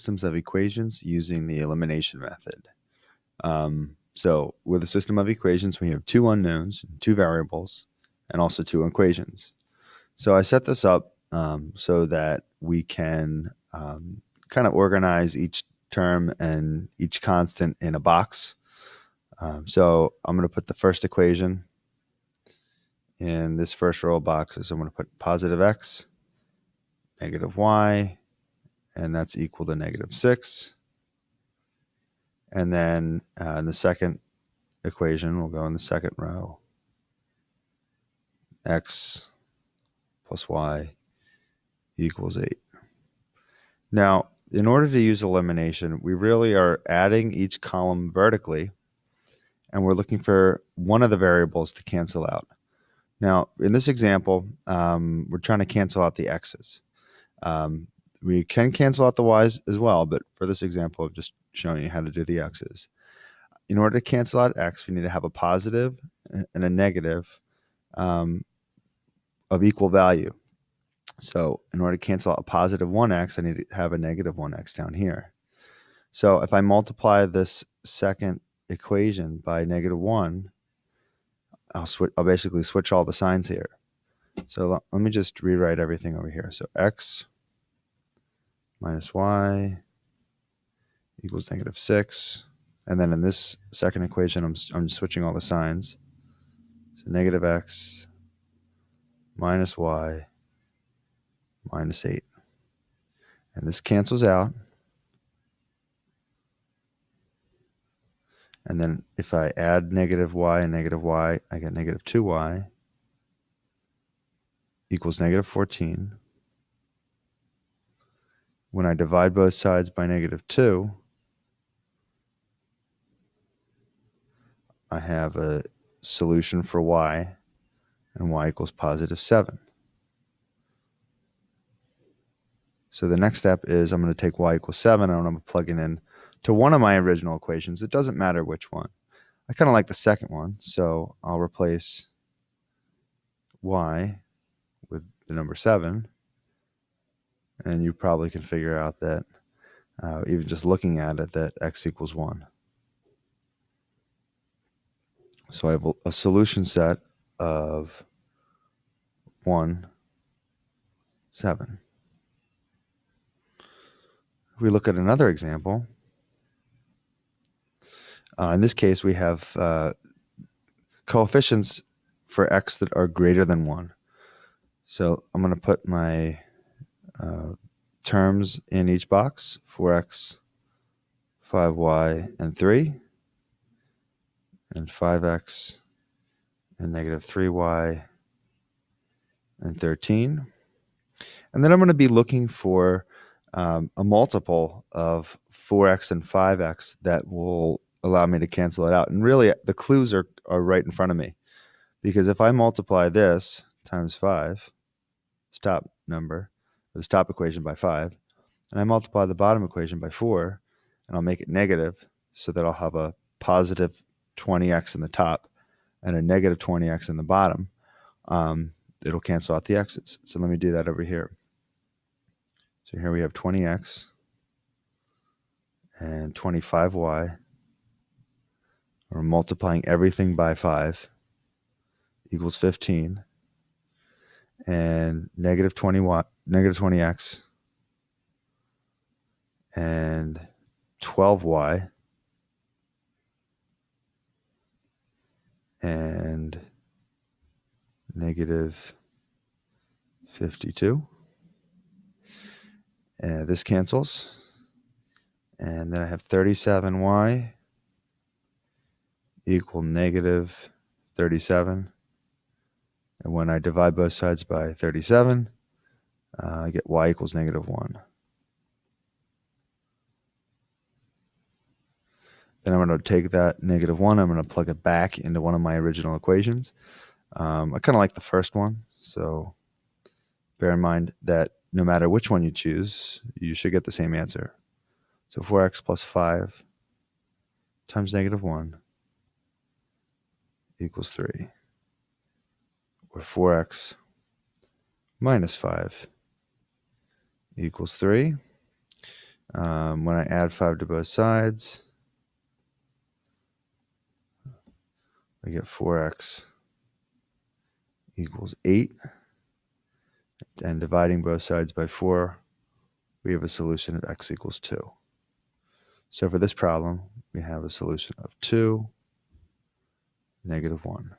systems of equations using the elimination method. So with a system of equations, we have two unknowns, two variables, and also two equations. So I set this up so that we can kind of organize each term and each constant in a box. So I'm going to put the first equation in this first row of boxes. I'm going to put positive x, negative y, and that's equal to negative 6. And then in the second equation, we'll go in the second row, x plus y equals 8. Now, in order to use elimination, we really are adding each column vertically, and we're looking for one of the variables to cancel out. Now, in this example, we're trying to cancel out the x's. We can cancel out the y's as well, but for this example, I'm just showing you how to do the x's. In order to cancel out x, we need to have a positive and a negative of equal value. So in order to cancel out a positive 1x, I need to have a negative 1x down here. So if I multiply this second equation by negative 1, I'll basically switch all the signs here. So let me just rewrite everything over here. So x minus y equals negative 6. And then in this second equation, I'm switching all the signs. So negative x minus y minus 8. And this cancels out. And then if I add negative y and negative y, I get negative 2y equals negative 14. When I divide both sides by negative 2, I have a solution for y, and y equals positive 7. So the next step is I'm going to take y equals 7, and I'm going to plug it in to one of my original equations. It doesn't matter which one. I kind of like the second one, so I'll replace y with the number 7. And you probably can figure out that, even just looking at it, that x equals 1. So I have a solution set of 1, 7. If we look at another example, in this case we have coefficients for x that are greater than 1. So I'm going to put my terms in each box: 4x, 5y, and 3, and 5x, and negative 3y, and 13. And then I'm going to be looking for a multiple of 4x and 5x that will allow me to cancel it out. And really, the clues are right in front of me. Because if I multiply this times 5, this top number, or this top equation by 5, and I multiply the bottom equation by 4, and I'll make it negative so that I'll have a positive 20x in the top and a negative 20x in the bottom, it'll cancel out the x's. So let me do that over here. So here we have 20x and 25y. We're multiplying everything by 5 equals 15. And negative 20x and 12y and negative 52. And this cancels. And then I have 37y equal negative 37. And when I divide both sides by 37, I get y equals negative 1. Then I'm going to take that negative 1, I'm going to plug it back into one of my original equations. I kind of like the first one, so bear in mind that no matter which one you choose, you should get the same answer. So 4x plus 5 times negative 1 equals 3. Or 4x minus 5 equals 3. When I add 5 to both sides, I get 4x equals 8. And dividing both sides by 4, we have a solution of x equals 2. So for this problem, we have a solution of 2, -1.